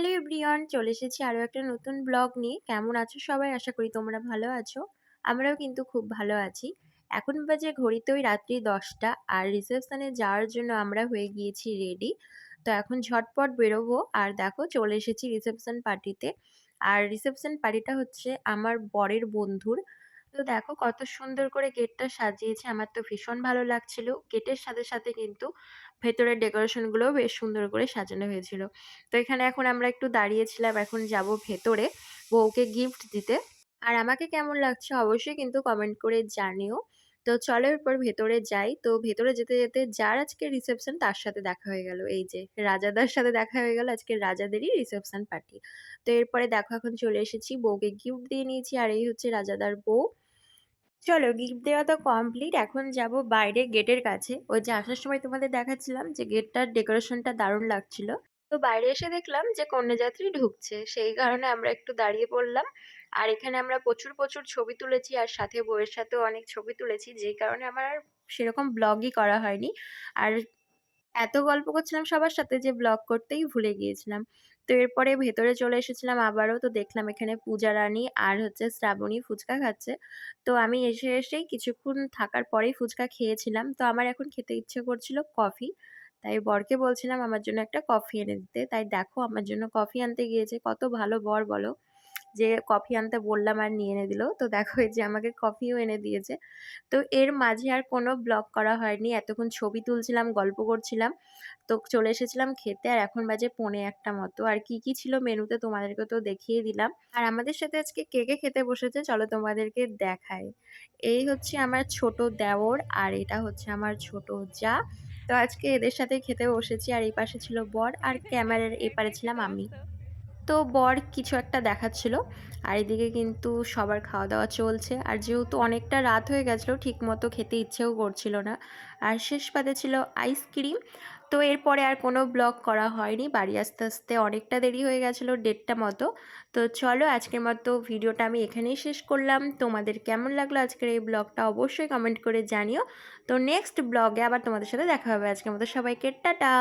Hello everyone, চলে এসেছি আরো একটা নতুন ব্লগ নিয়ে। কেমন আছো সবাই? আশা করি তোমরা ভালো আছো। আমরাও কিন্তু খুব ভালো আছি। এখন বাজে ঘড়িতে ওই রাত্রি 10টা, আর রিসেপশনে যাওয়ার জন্য আমরা হয়ে গিয়েছি রেডি। তো এখন ঝটপট বেরোবো, আর দেখো চলে এসেছি রিসেপশন পার্টিতে। আর রিসেপশন পার্টিটা হচ্ছে আমার বরের বন্ধুর। তো দেখো কত সুন্দর করে গেটটা সাজিয়েছে, আমার তো ভীষণ ভালো লাগছিল। গেটের সাথে সাথে কিন্তু ভেতরের ডেকোরেশন গুলোও বেশ সুন্দর করে সাজানো হয়েছিল। তো এখানে এখন আমরা একটু দাঁড়িয়েছিলাম, এখন যাব ভেতরে বউকে গিফট দিতে। আর আমাকে কেমন লাগছে অবশ্যই কিন্তু কমেন্ট করে জানিও। তো চলো এরপর ভেতরে যাই। তো ভেতরে যেতে যেতে যার আজকে রিসেপশন তার সাথে দেখা হয়ে গেল, এই যে রাজাদার সাথে দেখা হয়ে গেল। আজকে রাজাদেরই রিসেপশন পার্টি। তো এরপরে দেখো এখন চলে এসেছি, বউকে গিফট দিয়ে নিয়েছি, আর এই হচ্ছে রাজাদার বউ। চলো গিফট দেওয়া তো কমপ্লিট, এখন যাব বাইরে গেটের কাছে। ওই যে আসার সময় তোমাদের দেখাচ্ছিলাম যে গেটটার ডেকোরেশনটা দারুণ লাগছিল। তো বাইরে এসে দেখলাম যে কন্যাযাত্রী ঢুকছে, সেই কারণে আমরা একটু দাঁড়িয়ে পড়লাম। আর এখানে আমরা প্রচুর প্রচুর ছবি তুলেছি, আর সাথে বউয়ের সাথেও অনেক ছবি তুলেছি, যেই কারণে আমার আর সেরকম ব্লগই করা হয়নি। আর এত গল্প করছিলাম সবার সাথে যে ব্লগ করতেই ভুলে গিয়েছিলাম। তো এরপরে ভেতরে চলে এসেছিলাম আবারও। তো দেখলাম এখানে পূজা রানী আর হচ্ছে শ্রাবণী ফুচকা খাচ্ছে। তো আমি এসেই কিছুক্ষণ থাকার পরেই ফুচকা খেয়েছিলাম। তো আমার এখন খেতে ইচ্ছে করছিল কফি। তাই বরকে বলছিলাম আমার জন্য একটা কফি এনে দিতে। তাই দেখো আমার জন্য কফি আনতে গিয়েছে। কত ভালো বর বলো, যে কফি আনতে বললাম আর নিয়ে এনে দিল। তো দেখো এই যে আমাকে কফিও এনে দিয়েছে। তো এর মাঝে আর কোনো ব্লগ করা হয়নি। এতক্ষণ ছবি তুলছিলাম, গল্প করছিলাম। তো চলে এসেছিলাম খেতে, আর এখন বাজে 1:45 মতো। আর কি কি ছিল মেনুতে তোমাদেরকে তো দেখিয়ে দিলাম। আর আমাদের সাথে আজকে কে কে খেতে বসেছে চলো তোমাদেরকে দেখাই। এই হচ্ছে আমার ছোট দেওর, আর এটা হচ্ছে আমার ছোট জা। তো আজকে এদের সাথে খেতে বসেছি, আর এই পাশে ছিল বর, আর ক্যামেরার এপারে ছিলাম আমি। তো বর কিছু একটা দেখাচ্ছিল, আর এদিকে কিন্তু সবার খাওয়া দাওয়া চলছে। আর যেহেতু অনেকটা রাত হয়ে গেছিলো, ঠিক মতো খেতে ইচ্ছেও করছিল না। আর শেষ পাতে ছিল আইসক্রিম। তো এরপরে আর কোনো ব্লগ করা হয়নি, বাড়ি আসতে আসতে অনেকটা দেরি হয়ে গেছিলো, 1:30 মতো। তো চলো আজকের মতো ভিডিওটা আমি এখানেই শেষ করলাম। তোমাদের কেমন লাগলো আজকের এই ব্লগটা অবশ্যই কমেন্ট করে জানিও। তো নেক্সট ব্লগে আবার তোমাদের সাথে দেখা হবে। আজকের মতো সবাইকে টাটা।